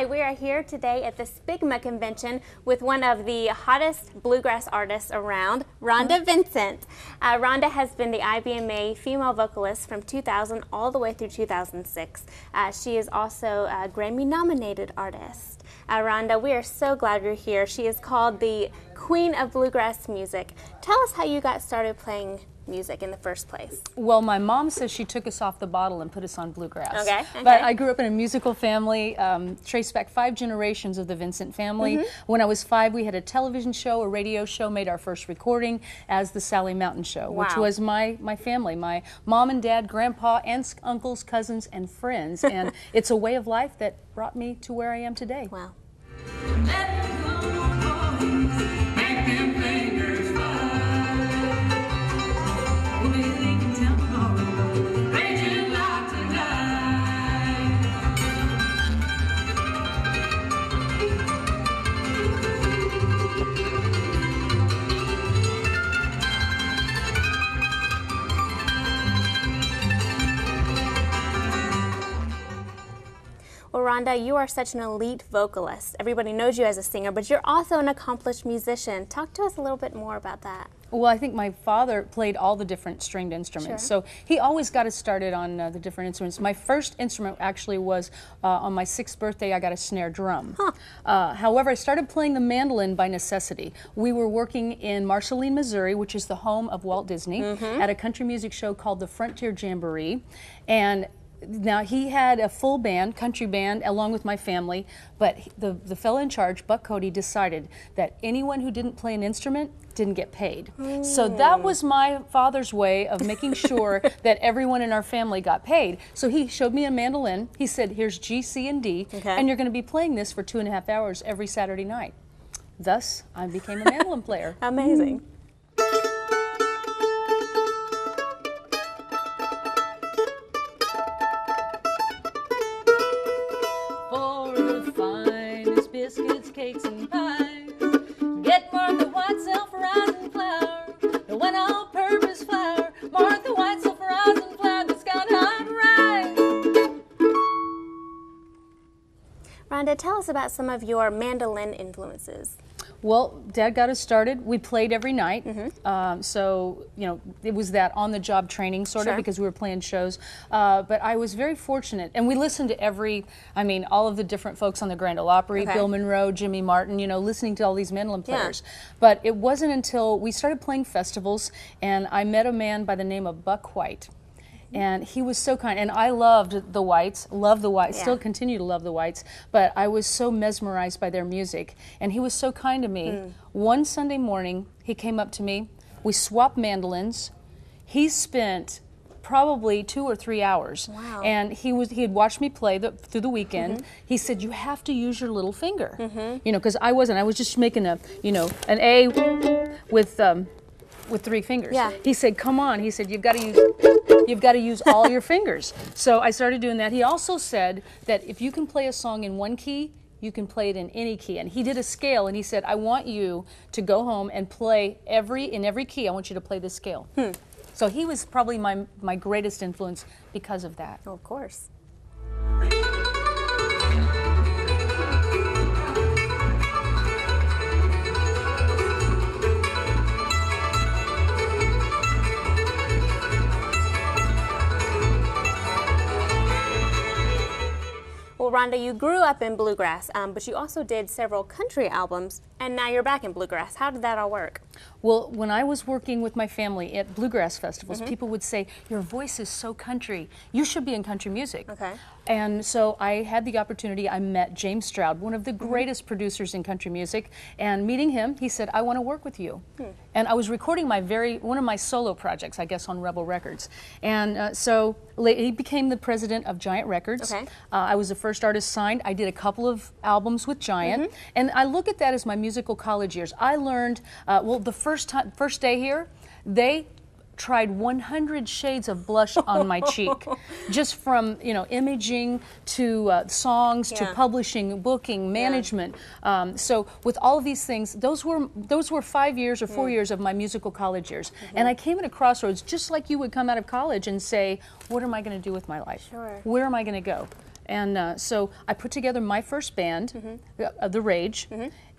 Hi, we are here today at the SPBGMA convention with one of the hottest bluegrass artists around, Rhonda Vincent. Rhonda has been the IBMA Female Vocalist from 2000 all the way through 2006. She is also a Grammy nominated artist. Rhonda, we are so glad you're here. She is called the Queen of Bluegrass Music. Tell us how you got started playing music in the first place. Well, my mom says she took us off the bottle and put us on bluegrass. Okay. But I grew up in a musical family, traced back 5 generations of the Vincent family. When I was 5, we had a television show, a radio show, made our first recording as the Sally Mountain Show, which was my family, my mom and dad, grandpa, aunts, uncles, cousins, and friends. And it's a way of life that brought me to where I am today. Wow. Well, Rhonda, you are such an elite vocalist. Everybody knows you as a singer, but you're also an accomplished musician. Talk to us a little bit more about that. Well, I think my father played all the different stringed instruments, so he always got us started on the different instruments. My first instrument actually was on my 6th birthday. I got a snare drum. However, I started playing the mandolin by necessity. We were working in Marceline, Missouri, which is the home of Walt Disney, at a country music show called the Frontier Jamboree, and now he had a full band, country band, along with my family, but the fellow in charge, Buck Cody, decided that anyone who didn't play an instrument didn't get paid. So that was my father's way of making sure that everyone in our family got paid. So he showed me a mandolin. He said, here's G, C, and D, and you're going to be playing this for 2.5 hours every Saturday night. Thus, I became a mandolin player. Amazing. Biscuits, cakes, and pies. Get Martha White self-rising flour, the one all-purpose flour. Martha White self-rising flour that's got hot rice. Rhonda, tell us about some of your mandolin influences. Well, Dad got us started. We played every night, so you know it was that on-the-job training sort of because we were playing shows. But I was very fortunate, and we listened to all of the different folks on the Grand Ole Opry, Bill Monroe, Jimmy Martin, you know, listening to all these mandolin players. But it wasn't until we started playing festivals, and I met a man by the name of Buck White. And he was so kind, and I loved the Whites, still continue to love the Whites, but I was so mesmerized by their music, and he was so kind to me. One Sunday morning, he came up to me, we swapped mandolins. He spent probably 2 or 3 hours, and he had watched me play through the weekend. He said, you have to use your little finger, you know, because I was just making an A with 3 fingers. He said, come on, he said, you've got to use all your fingers. So I started doing that. He also said that if you can play a song in one key, you can play it in any key. And he did a scale, and he said, I want you to go home and play in every key. I want you to play this scale. So he was probably my greatest influence because of that. Oh, of course. Well, Rhonda, you grew up in bluegrass, but you also did several country albums, and now you're back in bluegrass. How did that all work? Well, when I was working with my family at bluegrass festivals, people would say, your voice is so country. You should be in country music. And so I had the opportunity, I met James Stroud, one of the greatest producers in country music, and meeting him, he said, I want to work with you. And I was recording one of my solo projects, I guess, on Rebel Records. And so he became the president of Giant Records. I was the first artist signed. I did a couple of albums with Giant, and I look at that as my musical college years. I learned, well, the first day here, they tried 100 shades of blush on my cheek, just from imaging to songs to publishing, booking, management. So with all of these things, those were 5 years or 4 years of my musical college years. And I came at a crossroads, just like you would come out of college and say, what am I going to do with my life? Where am I going to go? And so I put together my first band, The Rage,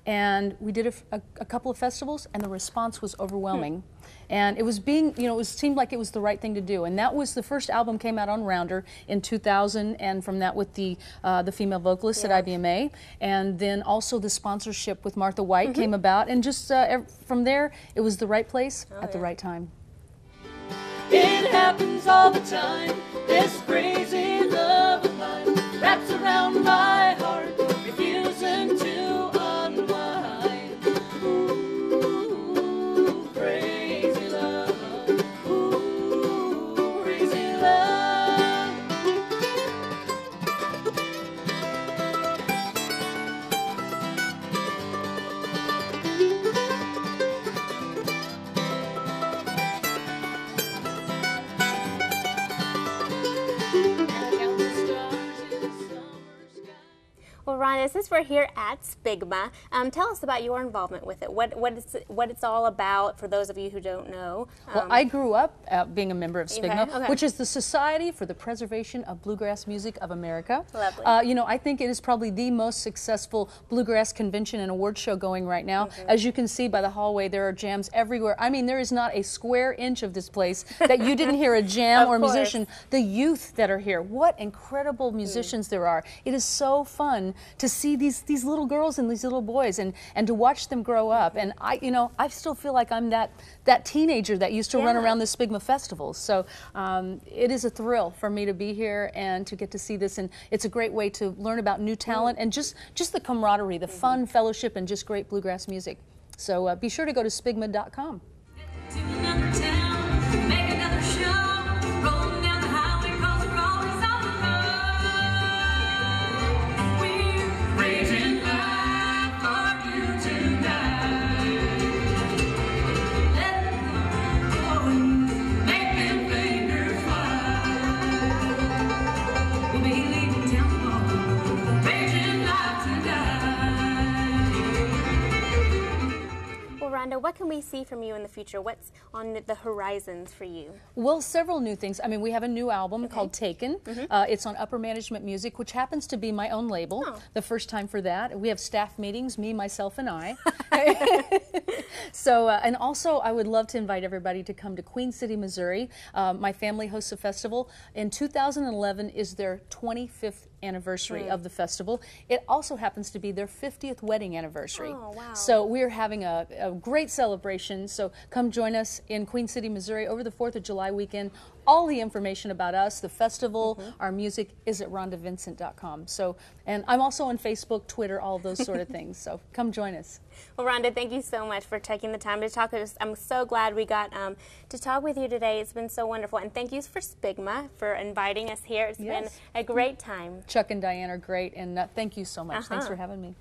and we did a couple of festivals, and the response was overwhelming. And it was it seemed like it was the right thing to do. And that was the first album came out on Rounder in 2000, and from that with the Female Vocalist at IBMA. And then also the sponsorship with Martha White came about, and just from there, it was the right place at the right time. It happens all the time, this crazy love of mine wraps around my heart, refusing to unwind. Ooh, crazy love, ooh, crazy love. Well, Rhonda, since we're here at SPBGMA, tell us about your involvement with it. What it's all about for those of you who don't know. Well, I grew up being a member of SPBGMA, which is the Society for the Preservation of Bluegrass Music of America. Lovely. You know, I think it is probably the most successful bluegrass convention and award show going right now. As you can see by the hallway, there are jams everywhere. I mean, there is not a square inch of this place that you didn't hear a jam or musician. The youth that are here, what incredible musicians there are. It is so fun to see these little girls and these little boys and to watch them grow up. And I still feel like I'm that teenager that used to run around the SPBGMA festivals. So it is a thrill for me to be here and to get to see this, and it's a great way to learn about new talent and just the camaraderie, the fun, fellowship, and just great bluegrass music. So be sure to go to SPBGMA.com. To another town, make another show, rolling down the highway, 'cause we're always on the road. We're raising life for you tonight. Let go and make them fingers fly. We'll be leaving town tomorrow, raising life tonight. Well, Rhonda, what can we see from you in the future? What's on the horizons for you? Well, several new things. I mean, we have a new album called Taken. It's on Upper Management Music, which happens to be my own label. The first time for that. We have staff meetings, me, myself, and I. So, and also I would love to invite everybody to come to Queen City, Missouri. My family hosts a festival. In 2011 is their 25th anniversary of the festival. It also happens to be their 50th wedding anniversary. Oh, wow. So we're having a great celebration. So come join us in Queen City, Missouri over the 4th of July weekend. All the information about us, the festival, our music is at RhondaVincent.com. So, and I'm also on Facebook, Twitter, all those sort of things. So come join us. Well, Rhonda, thank you so much for taking the time to talk to us. I'm so glad we got to talk with you today. It's been so wonderful. And thank you for SPBGMA for inviting us here. It's been a great time. Chuck and Diane are great, and thank you so much. Thanks for having me.